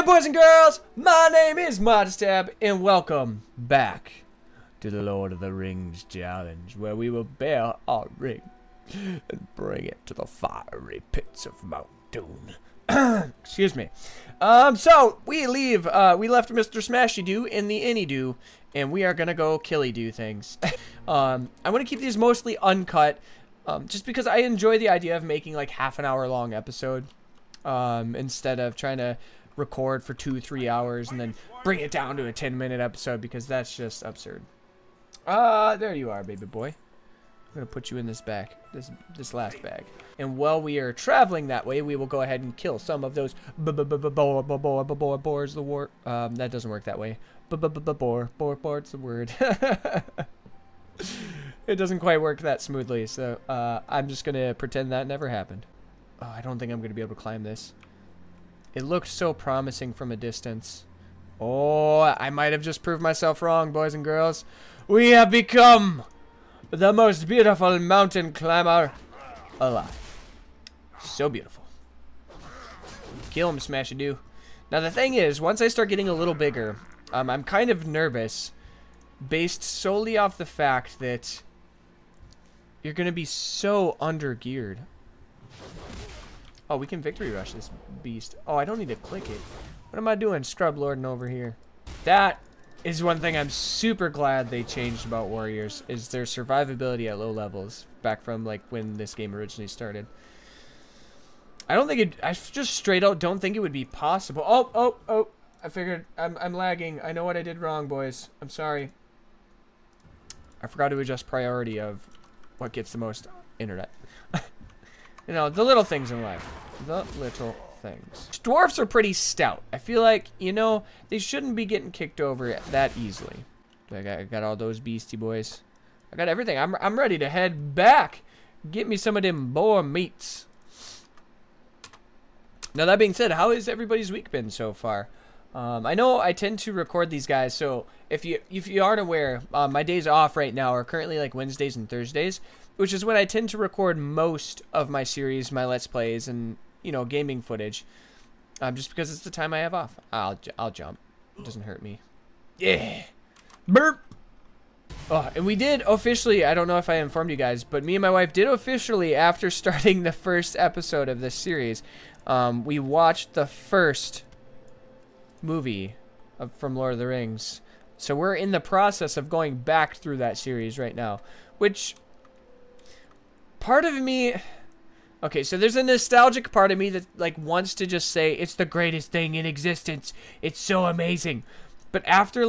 boys and girls, my name is Modestab, and welcome back to the Lord of the Rings challenge, where we will bear our ring and bring it to the fiery pits of Mount Doom. Excuse me. So we leave. We left Mr. Smashy Doo in the Any Doo, and we are gonna go killy do things. I want to keep these mostly uncut, just because I enjoy the idea of making like half-an-hour long episode, instead of trying to record for 2-3 hours and then bring it down to a 10-minute episode, because that's just absurd. There you are, baby boy. I'm gonna put you in this bag, this last bag. And while we are traveling that way, we will go ahead and kill some of those boars. The war that doesn't work that way. Boar's the word. It doesn't quite work that smoothly, so I'm just gonna pretend that never happened. Oh, I don't think I'm gonna be able to climb this. It looked so promising from a distance. Oh, I might have just proved myself wrong, boys and girls. We have become the most beautiful mountain climber alive. So beautiful. Kill him, Smash-a-Doo. Now the thing is, once I start getting a little bigger, I'm kind of nervous, based solely off the fact that you're gonna be so under-geared. Oh, we can victory rush this beast. Oh, I don't need to click it. What am I doing, scrub lording over here? That is one thing I'm super glad they changed about Warriors, is their survivability at low levels, back from like when this game originally started. I don't think I just straight out don't think it would be possible. Oh, I figured I'm lagging. I know what I did wrong, boys. I'm sorry. I forgot to adjust priority of what gets the most internet. You know, the little things in life. The little things. Dwarfs are pretty stout. I feel like, you know, they shouldn't be getting kicked over that easily. I got all those beastie boys. I got everything. I'm ready to head back. Get me some of them boar meats. Now, that being said, how has everybody's week been so far? I know I tend to record these guys, so if you aren't aware, my days off right now are currently like Wednesdays and Thursdays, which is when I tend to record most of my series, my Let's Plays, and, you know, gaming footage. Just because it's the time I have off. I'll jump. It doesn't hurt me. Yeah. Burp. Oh, and we did officially, I don't know if I informed you guys, but me and my wife did officially, after starting the first episode of this series, we watched the first movie from Lord of the Rings. So we're in the process of going back through that series right now, which part of me, okay, so there's a nostalgic part of me that like wants to just say it's the greatest thing in existence, it's so amazing. But after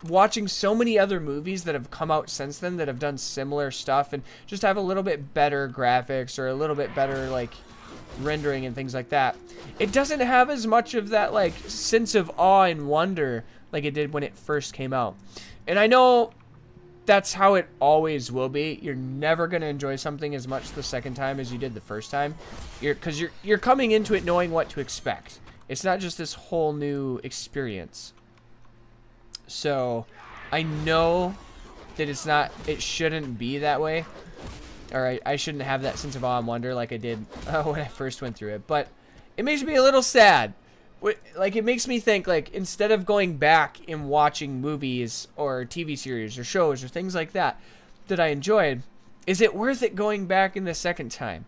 watching so many other movies that have come out since then that have done similar stuff and just have a little bit better graphics or a little bit better like rendering and things like that, it doesn't have as much of that like sense of awe and wonder like it did when it first came out. And I know that's how it always will be. You're never going to enjoy something as much the second time as you did the first time, because you're coming into it knowing what to expect. It's not just this whole new experience. So I know that it shouldn't be that way. Or I shouldn't have that sense of awe and wonder like I did when I first went through it. But it makes me a little sad. Like, it makes me think, like, instead of going back and watching movies or TV series or shows or things like that that I enjoyed, is it worth it going back in the second time?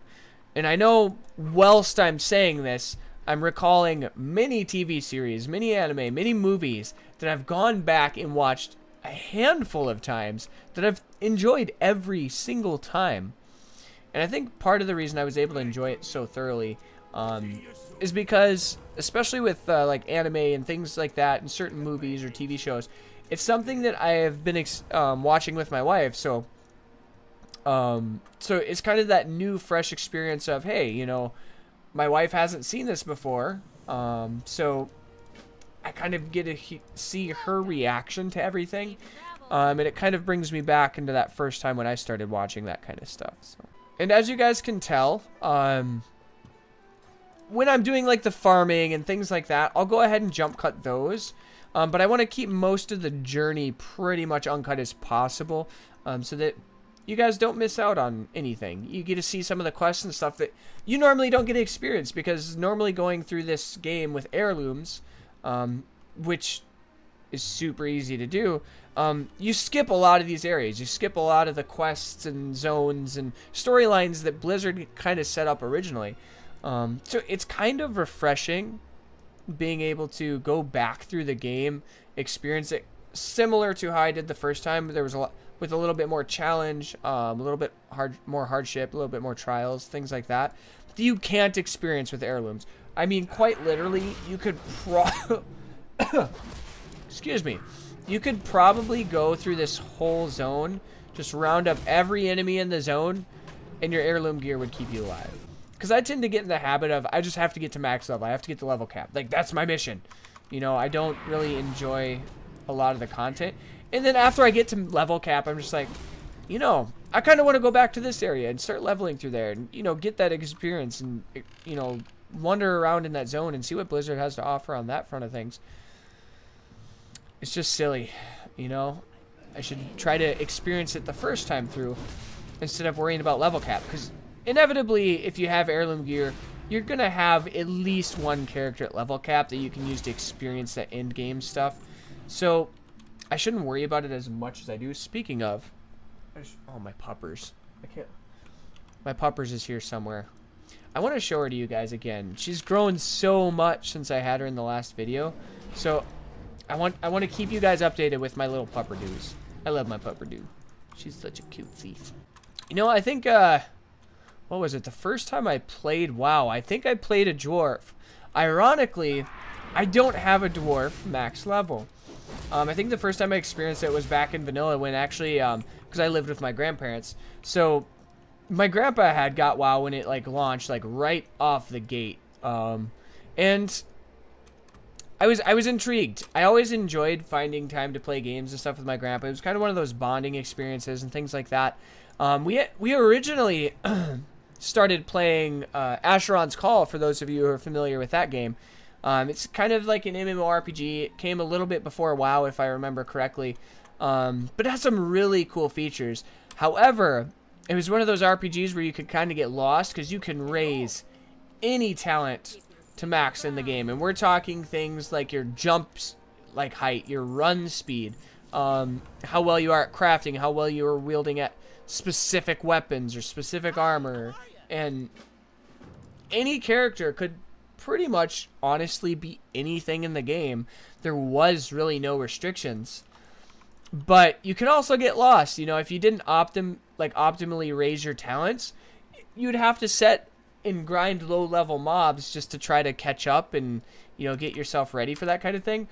And I know whilst I'm saying this, I'm recalling many TV series, many anime, many movies that I've gone back and watched a handful of times that I've enjoyed every single time. And I think part of the reason I was able to enjoy it so thoroughly is because, especially with like anime and things like that and certain movies or TV shows, it's something that I have been watching with my wife. So it's kind of that new fresh experience of, hey, you know, my wife hasn't seen this before, so I kind of get to see her reaction to everything, and it kind of brings me back into that first time when I started watching that kind of stuff. So. And as you guys can tell, when I'm doing like the farming and things like that, I'll go ahead and jump cut those, but I want to keep most of the journey pretty much uncut as possible, so that you guys don't miss out on anything. You get to see some of the quests and stuff that you normally don't get to experience, because normally going through this game with heirlooms, which is super easy to do, you skip a lot of these areas. You skip a lot of the quests and zones and storylines that Blizzard kind of set up originally. So it's kind of refreshing being able to go back through the game, experience it similar to how I did the first time. There was a lot with a little bit more challenge, a little bit more hardship, a little bit more trials, things like that you can't experience with heirlooms. I mean, quite literally, you could excuse me, you could probably go through this whole zone, just round up every enemy in the zone, and your heirloom gear would keep you alive. Because I tend to get in the habit of, I just have to get to max level. I have to get to level cap. Like, that's my mission. You know, I don't really enjoy a lot of the content. And then after I get to level cap, I'm just like, you know, I kind of want to go back to this area and start leveling through there and, you know, get that experience and, you know, wander around in that zone and see what Blizzard has to offer on that front of things. It's just silly, you know. I should try to experience it the first time through instead of worrying about level cap, because inevitably, if you have heirloom gear, you're going to have at least one character at level cap that you can use to experience that end game stuff. So I shouldn't worry about it as much as I do. Speaking of, oh, my puppers. I can't. My puppers is here somewhere. I want to show her to you guys again. She's grown so much since I had her in the last video. So I want to keep you guys updated with my little pupperdoos. I love my pupperdoo. She's such a cute thief. You know, I think what was it? The first time I played WoW, I think I played a dwarf. Ironically, I don't have a dwarf max level. I think the first time I experienced it was back in vanilla when actually, because I lived with my grandparents. So my grandpa had got WoW when it like launched, like right off the gate. And I was intrigued. I always enjoyed finding time to play games and stuff with my grandpa. It was kind of one of those bonding experiences and things like that. We originally started playing Asheron's Call, for those of you who are familiar with that game. It's kind of like an MMORPG. It came a little bit before WoW, if I remember correctly, but it has some really cool features. However, it was one of those RPGs where you could kind of get lost because you can raise any talent to max in the game, and we're talking things like your jumps, like height, your run speed, how well you are at crafting, how well you are wielding at specific weapons or specific armor, and any character could pretty much honestly be anything in the game. There was really no restrictions, but you could also get lost. You know, if you didn't optimally raise your talents, you'd have to set and grind low level mobs just to try to catch up and, you know, get yourself ready for that kind of thing.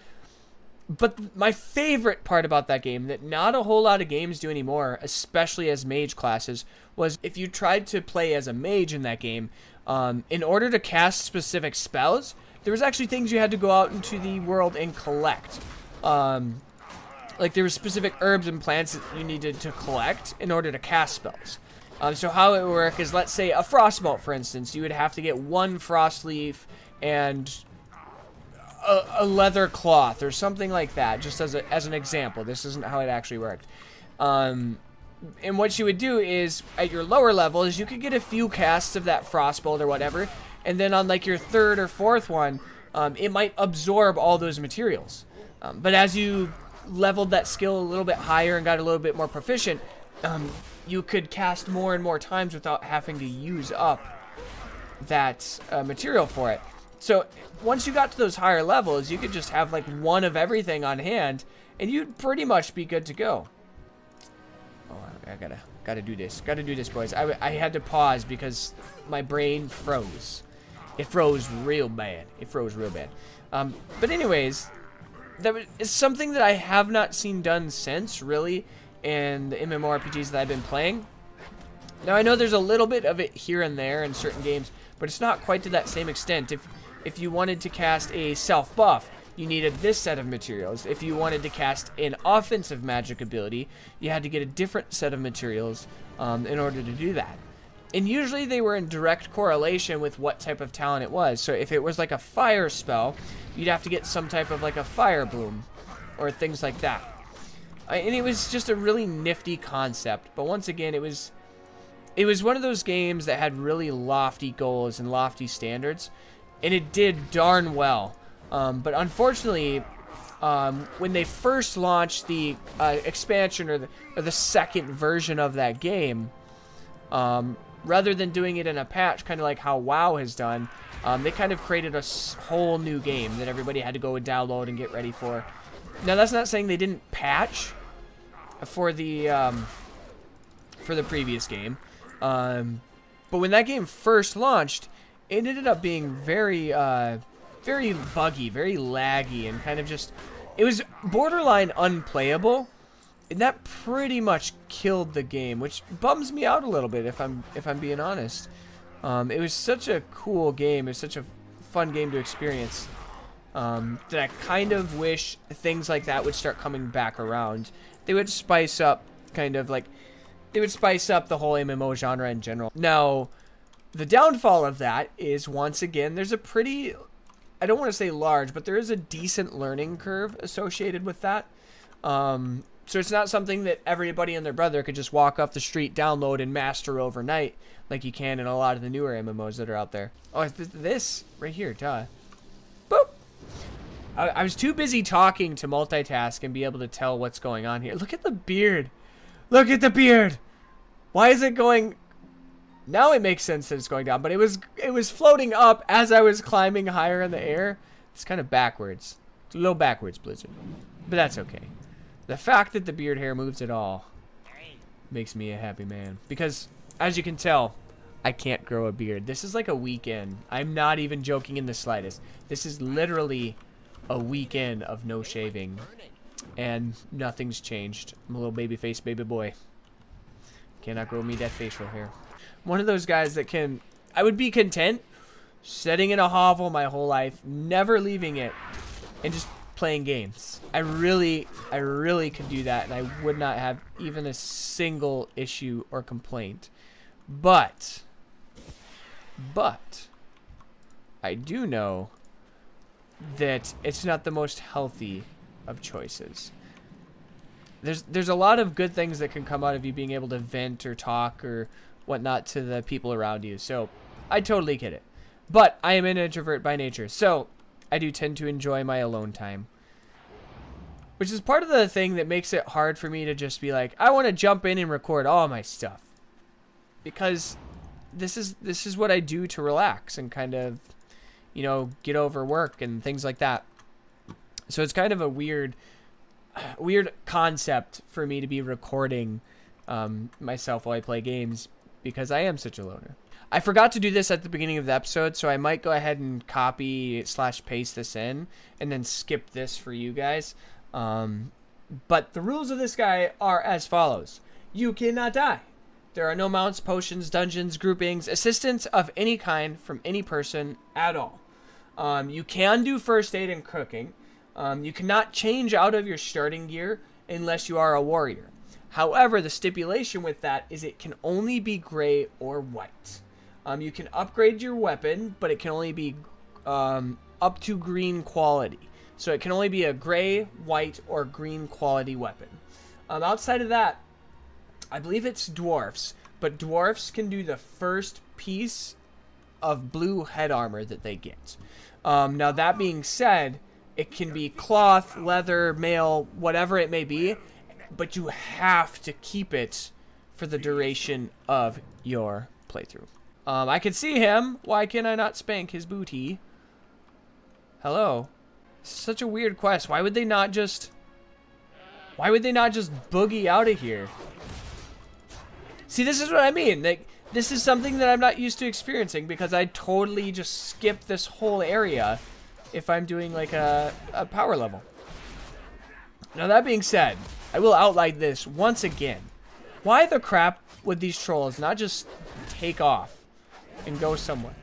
But my favorite part about that game, that not a whole lot of games do anymore, especially as mage classes, was if you tried to play as a mage in that game, in order to cast specific spells, there was actually things you had to go out into the world and collect. Like there were specific herbs and plants that you needed to collect in order to cast spells. So how it would work is, let's say a frostbolt, for instance, you would have to get one frost leaf and a leather cloth or something like that, just as an example. This isn't how it actually worked. And what you would do is, at your lower levels, you could get a few casts of that frostbolt or whatever, and then on like your third or fourth one, it might absorb all those materials. But as you leveled that skill a little bit higher and got a little bit more proficient, you could cast more and more times without having to use up that material for it. So once you got to those higher levels, you could just have like one of everything on hand, and you'd pretty much be good to go. Oh, I gotta do this. Gotta do this, boys. I had to pause because my brain froze. It froze real bad. It froze real bad. But anyways, that is something that I have not seen done since, really, in the MMORPGs that I've been playing. Now, I know there's a little bit of it here and there in certain games, but it's not quite to that same extent. If you wanted to cast a self-buff, you needed this set of materials. If you wanted to cast an offensive magic ability, you had to get a different set of materials in order to do that. And usually they were in direct correlation with what type of talent it was. So if it was like a fire spell, you'd have to get some type of like a fire bloom or things like that. And it was just a really nifty concept. But once again, it was one of those games that had really lofty goals and lofty standards, and it did darn well. But unfortunately, when they first launched the expansion or the second version of that game, rather than doing it in a patch, kind of like how WoW has done, they kind of created a whole new game that everybody had to go and download and get ready for. Now, that's not saying they didn't patch for the previous game, but when that game first launched, it ended up being very buggy, very laggy, and kind of just, it was borderline unplayable, and that pretty much killed the game, which bums me out a little bit if I'm being honest. It was such a cool game, it was such a fun game to experience, that I kind of wish things like that would start coming back around. They would spice up, kind of like, they would spice up the whole MMO genre in general. Now, the downfall of that is, once again, there's a pretty, I don't want to say large, but there is a decent learning curve associated with that. So it's not something that everybody and their brother could just walk off the street, download, and master overnight like you can in a lot of the newer MMOs that are out there. Oh, it's this right here, duh. Boop! I was too busy talking to multitask and be able to tell what's going on here. Look at the beard. Look at the beard. Why is it going... Now it makes sense that it's going down, but it was floating up as I was climbing higher in the air. It's kind of backwards. It's a little backwards, Blizzard. But that's okay. The fact that the beard hair moves at all makes me a happy man. Because, as you can tell, I can't grow a beard. This is like a weekend. I'm not even joking in the slightest. This is literally a weekend of no shaving. And nothing's changed. I'm a little baby face baby boy. Cannot grow me that facial hair. One of those guys that can... I would be content sitting in a hovel my whole life, never leaving it, and just playing games. I really could do that, and I would not have even a single issue or complaint. But I do know that it's not the most healthy of choices. There's a lot of good things that can come out of you being able to vent or talk or whatnot to the people around you. So I totally get it. But I am an introvert by nature, so I do tend to enjoy my alone time. Which is part of the thing that makes it hard for me to just be like, I want to jump in and record all my stuff. Because this is what I do to relax and kind of, you know, get over work and things like that. So it's kind of a weird concept for me to be recording myself while I play games, because I am such a loner. I forgot to do this at the beginning of the episode, so I might go ahead and copy/paste this in and then skip this for you guys. But the rules of this guy are as follows. You cannot die. There are no mounts, potions, dungeons, groupings, assistance of any kind from any person at all. You can do first aid and cooking. You cannot change out of your starting gear unless you are a warrior. However, the stipulation with that is it can only be gray or white. You can upgrade your weapon, but it can only be up to green quality. So it can only be a gray, white, or green quality weapon. Outside of that, I believe it's dwarfs, but dwarfs can do the first piece of blue head armor that they get. Now that being said, it can be cloth, leather, mail, whatever it may be, but you have to keep it for the duration of your playthrough. I can see him. Why can I not spank his booty? Hello. This is such a weird quest. Why would they not just boogie out of here? See, this is what I mean. Like, this is something that I'm not used to experiencing, because I totally just skip this whole area if I'm doing like a power level. Now that being said, I will outline this once again. Why the crap would these trolls not just take off and go somewhere?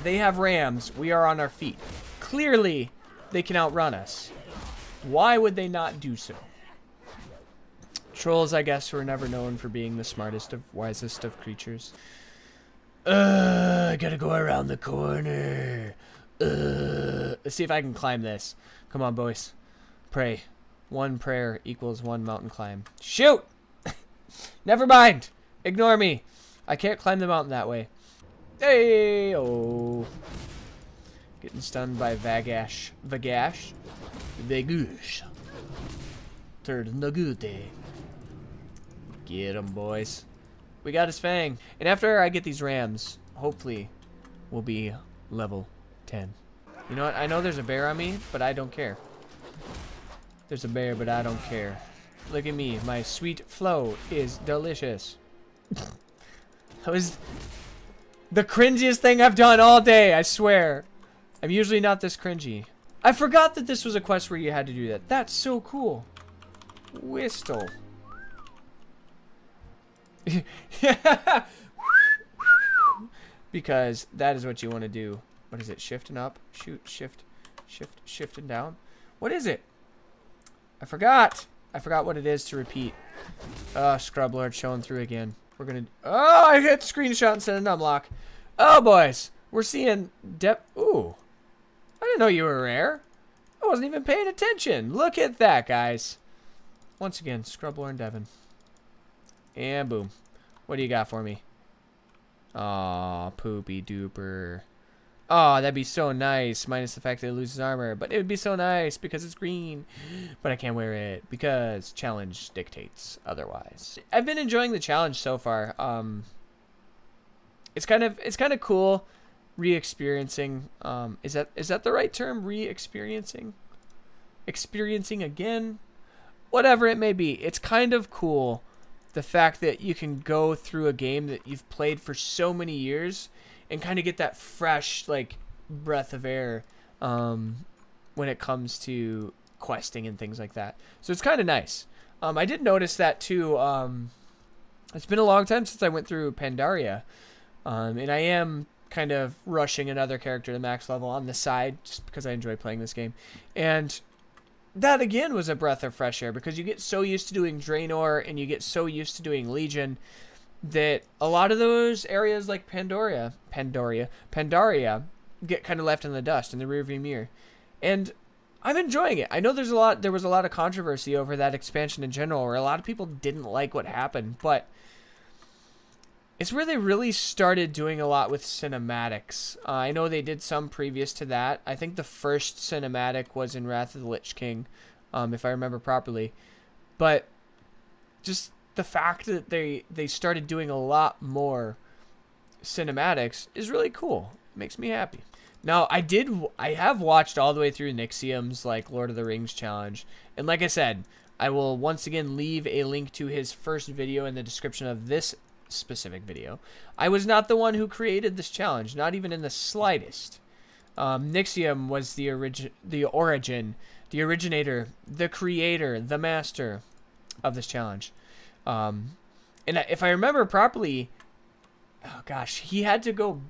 They have rams. We are on our feet. Clearly, they can outrun us. Why would they not do so? Trolls, I guess, were never known for being the smartest of, wisest of creatures. I gotta go around the corner. Let's see if I can climb this. Come on, boys. Pray. One prayer equals one mountain climb. Shoot! Never mind. Ignore me. I can't climb the mountain that way. Hey, oh. Getting stunned by Vagash. Vagash. Vagash. Third Nagute. Get him, boys. We got his fang. And after I get these rams, hopefully we'll be level 10. You know what? I know there's a bear on me, but I don't care. There's a bear, but I don't care. Look at me. My sweet flow is delicious. That was the cringiest thing I've done all day, I swear. I'm usually not this cringy. I forgot that this was a quest where you had to do that. That's so cool. Whistle. Because that is what you want to do. What is it? Shift and up? Shoot, shift, shift and down. What is it? I forgot. I forgot what it is to repeat. Scrub Lord showing through again. We're gonna. Oh, I hit screenshot instead of numlock. Oh, boys, we're seeing depth. Ooh, I didn't know you were rare. I wasn't even paying attention. Look at that, guys. Once again, Scrub Lord and Devin. And boom. What do you got for me? Aw, poopy duper. Oh, that'd be so nice, minus the fact that it loses armor. But it would be so nice because it's green. But I can't wear it because challenge dictates otherwise. I've been enjoying the challenge so far. It's kind of cool re-experiencing. Is that the right term? Re-experiencing? Experiencing again? Whatever it may be. It's kind of cool the fact that you can go through a game that you've played for so many years and kind of get that fresh, like, breath of air when it comes to questing and things like that. So it's kind of nice. I did notice that, too. It's been a long time since I went through Pandaria. And I am kind of rushing another character to max level on the side just because I enjoy playing this game. And that, again, was a breath of fresh air because you get so used to doing Draenor and you get so used to doing Legion that a lot of those areas like Pandaria get kind of left in the dust in the rearview mirror. And I'm enjoying it. I know there was a lot of controversy over that expansion in general where a lot of people didn't like what happened, but it's where they really started doing a lot with cinematics. I know they did some previous to that. I think the first cinematic was in Wrath of the Lich King, if I remember properly. But just the fact that they started doing a lot more cinematics is really cool. It makes me happy. Now, I have watched all the way through Nixium's like Lord of the Rings challenge. And like I said, I will once again leave a link to his first video in the description of this specific video. I was not the one who created this challenge, not even in the slightest. Nixium was the originator, the creator, the master of this challenge. And if I remember properly, oh gosh, he had to go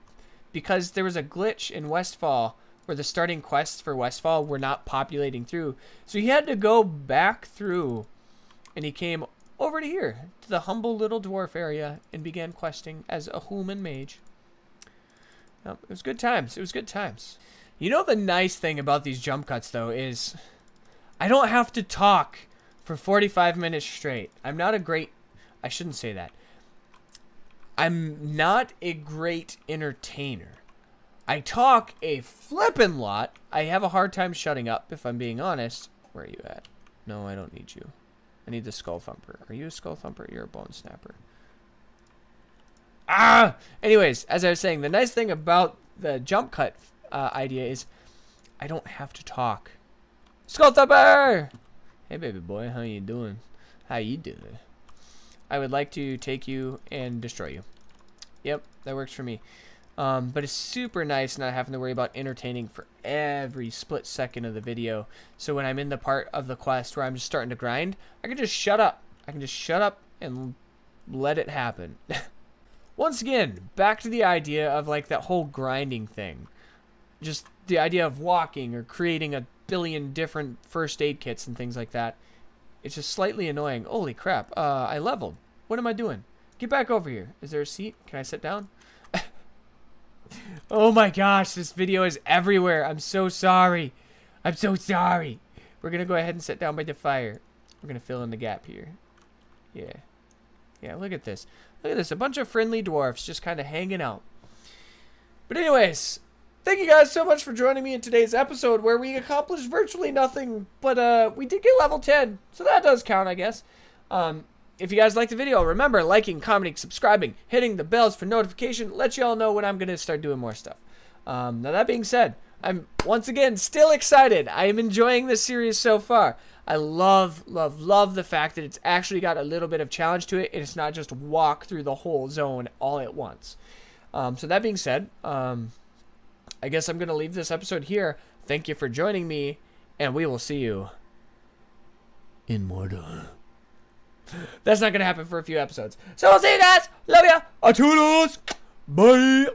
because there was a glitch in Westfall where the starting quests for Westfall were not populating through. So he had to go back through, and he came over to here, to the humble little dwarf area, and began questing as a human mage. It was good times. It was good times. You know the nice thing about these jump cuts, though, is I don't have to talk for 45 minutes straight. I shouldn't say that. I'm not a great entertainer. I talk a flippin' lot. I have a hard time shutting up, if I'm being honest. Where are you at? No, I don't need you. I need the Skull Thumper. Are you a Skull Thumper? You're a Bone Snapper. Ah! Anyways, as I was saying, the nice thing about the jump cut idea is I don't have to talk. Skull Thumper! Hey, baby boy. How you doing? How you doing? I would like to take you and destroy you. Yep, that works for me. But it's super nice not having to worry about entertaining for every split second of the video. So when I'm in the part of the quest where I'm just starting to grind, I can just shut up. I can just shut up and let it happen. Once again, back to the idea of like that whole grinding thing. Just the idea of walking or creating a billion different first aid kits and things like that. It's just slightly annoying. Holy crap, I leveled. What am I doing? Get back over here. Is there a seat? Can I sit down? Oh my gosh, this video is everywhere. I'm so sorry. I'm so sorry. We're going to go ahead and sit down by the fire. We're going to fill in the gap here. Yeah. Yeah, look at this. Look at this. A bunch of friendly dwarfs just kind of hanging out. But anyways, thank you guys so much for joining me in today's episode where we accomplished virtually nothing, but we did get level 10, so that does count, I guess. If you guys liked the video, remember liking, commenting, subscribing, hitting the bells for notification, let you all know when I'm going to start doing more stuff. Now that being said, I'm once again still excited. I am enjoying this series so far. I love the fact that it's actually got a little bit of challenge to it, and it's not just walk through the whole zone all at once. So that being said, I guess I'm going to leave this episode here. Thank you for joining me, and we will see you in Mordor. That's not going to happen for a few episodes. So we'll see you guys. Love ya. Toodles. Bye.